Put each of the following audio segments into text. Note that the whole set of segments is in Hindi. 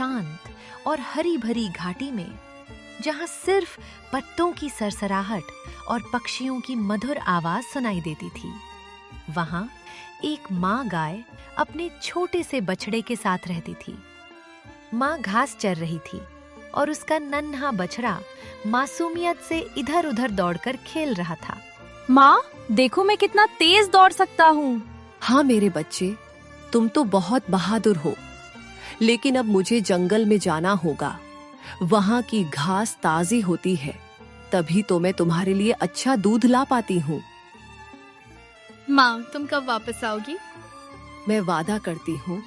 शांत और हरी भरी घाटी में, जहां सिर्फ पत्तों की सरसराहट और पक्षियों की मधुर आवाज सुनाई देती थी, वहां एक माँ गाय अपने छोटे से बछड़े के साथ रहती थी। माँ घास चर रही थी और उसका नन्हा बछड़ा मासूमियत से इधर उधर दौड़कर खेल रहा था। माँ, देखो मैं कितना तेज दौड़ सकता हूँ। हाँ मेरे बच्चे, तुम तो बहुत बहादुर हो, लेकिन अब मुझे जंगल में जाना होगा। वहाँ की घास ताजी होती है, तभी तो मैं तुम्हारे लिए अच्छा दूध ला पाती हूँ। माँ, तुम कब वापस आओगी? मैं वादा करती हूँ,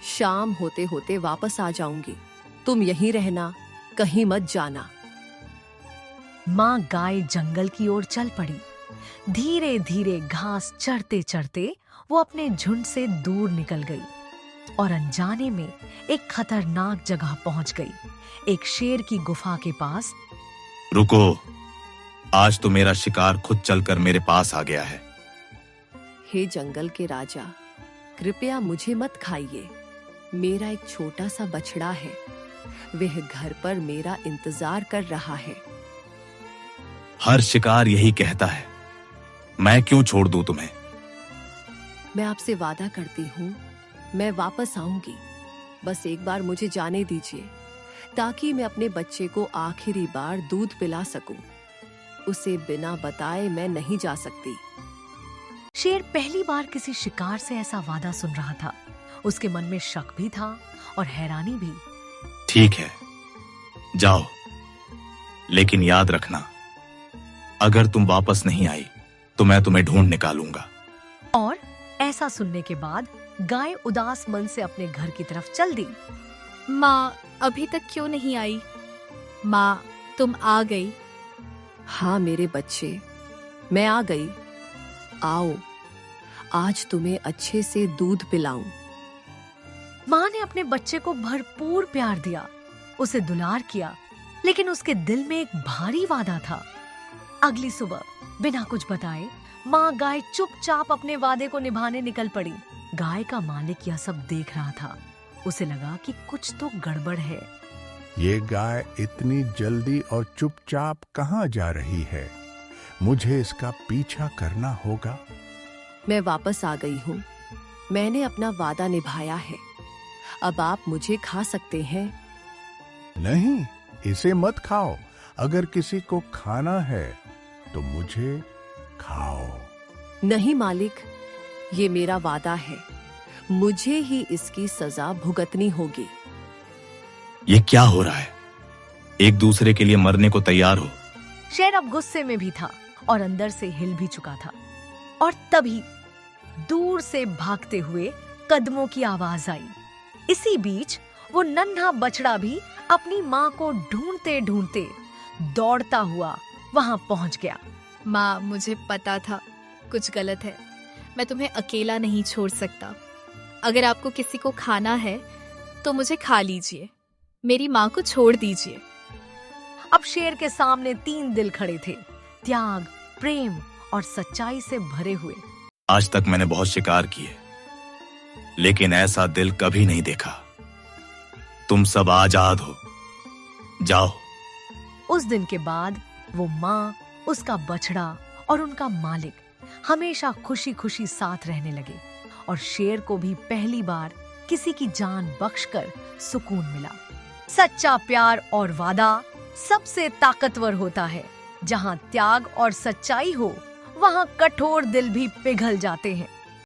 शाम होते होते वापस आ जाऊंगी। तुम यहीं रहना, कहीं मत जाना। माँ गाय जंगल की ओर चल पड़ी। धीरे धीरे घास चढ़ते चढ़ते वो अपने झुंड से दूर निकल गई और अनजाने में एक खतरनाक जगह पहुंच गई, एक शेर की गुफा के पास। रुको, आज तो मेरा शिकार खुद चलकर मेरे पास आ गया है। हे जंगल के राजा, कृपया मुझे मत खाइए। मेरा एक छोटा सा बछड़ा है, वह घर पर मेरा इंतजार कर रहा है। हर शिकार यही कहता है, मैं क्यों छोड़ दूं तुम्हें? मैं आपसे वादा करती हूँ, मैं वापस आऊंगी। बस एक बार मुझे जाने दीजिए, ताकि मैं अपने बच्चे को आखिरी बार दूध पिला सकूं। उसे बिना बताए मैं नहीं जा सकती। शेर पहली बार किसी शिकार से ऐसा वादा सुन रहा था। उसके मन में शक भी था और हैरानी भी। ठीक है, जाओ, लेकिन याद रखना, अगर तुम वापस नहीं आई तो मैं तुम्हें ढूंढ निकालूंगा। और ऐसा सुनने के बाद गाय उदास मन से अपने घर की तरफ चल दी। माँ, अभी तक क्यों नहीं आई? माँ, तुम आ गई? हाँ मेरे बच्चे, मैं आ गई। आओ, आज तुम्हें अच्छे से दूध पिलाऊं। माँ ने अपने बच्चे को भरपूर प्यार दिया, उसे दुलार किया, लेकिन उसके दिल में एक भारी वादा था। अगली सुबह बिना कुछ बताए माँ गाय चुपचाप अपने वादे को निभाने निकल पड़ी। गाय का मालिक यह सब देख रहा था। उसे लगा कि कुछ तो गड़बड़ है। ये गाय इतनी जल्दी और चुपचाप कहाँ जा रही है? मुझे इसका पीछा करना होगा। मैं वापस आ गई हूँ। मैंने अपना वादा निभाया है। अब आप मुझे खा सकते हैं। नहीं, इसे मत खाओ। अगर किसी को खाना है तो मुझे खाओ। नहीं मालिक, ये मेरा वादा है। मुझे ही इसकी सजा भुगतनी होगी। ये क्या हो रहा है? एक दूसरे के लिए मरने को तैयार हो। शेर अब गुस्से में भी था और अंदर से हिल भी चुका था। और तभी दूर से भागते हुए कदमों की आवाज आई। इसी बीच वो नन्हा बछड़ा भी अपनी माँ को ढूंढते ढूंढते दौड़ता हुआ वहां पहुंच गया। माँ, मुझे पता था कुछ गलत है। मैं तुम्हें अकेला नहीं छोड़ सकता। अगर आपको किसी को खाना है तो मुझे खा लीजिए, मेरी माँ को छोड़ दीजिए। अब शेर के सामने 3 दिल खड़े थे, त्याग, प्रेम और सच्चाई से भरे हुए। आज तक मैंने बहुत शिकार किए, लेकिन ऐसा दिल कभी नहीं देखा। तुम सब आजाद हो, जाओ। उस दिन के बाद वो माँ, उसका बछड़ा और उनका मालिक हमेशा खुशी खुशी साथ रहने लगे और शेर को भी पहली बार किसी की जान बख्शकर सुकून मिला। सच्चा प्यार और वादा सबसे ताकतवर होता है। जहाँ त्याग और सच्चाई हो, वहाँ कठोर दिल भी पिघल जाते हैं।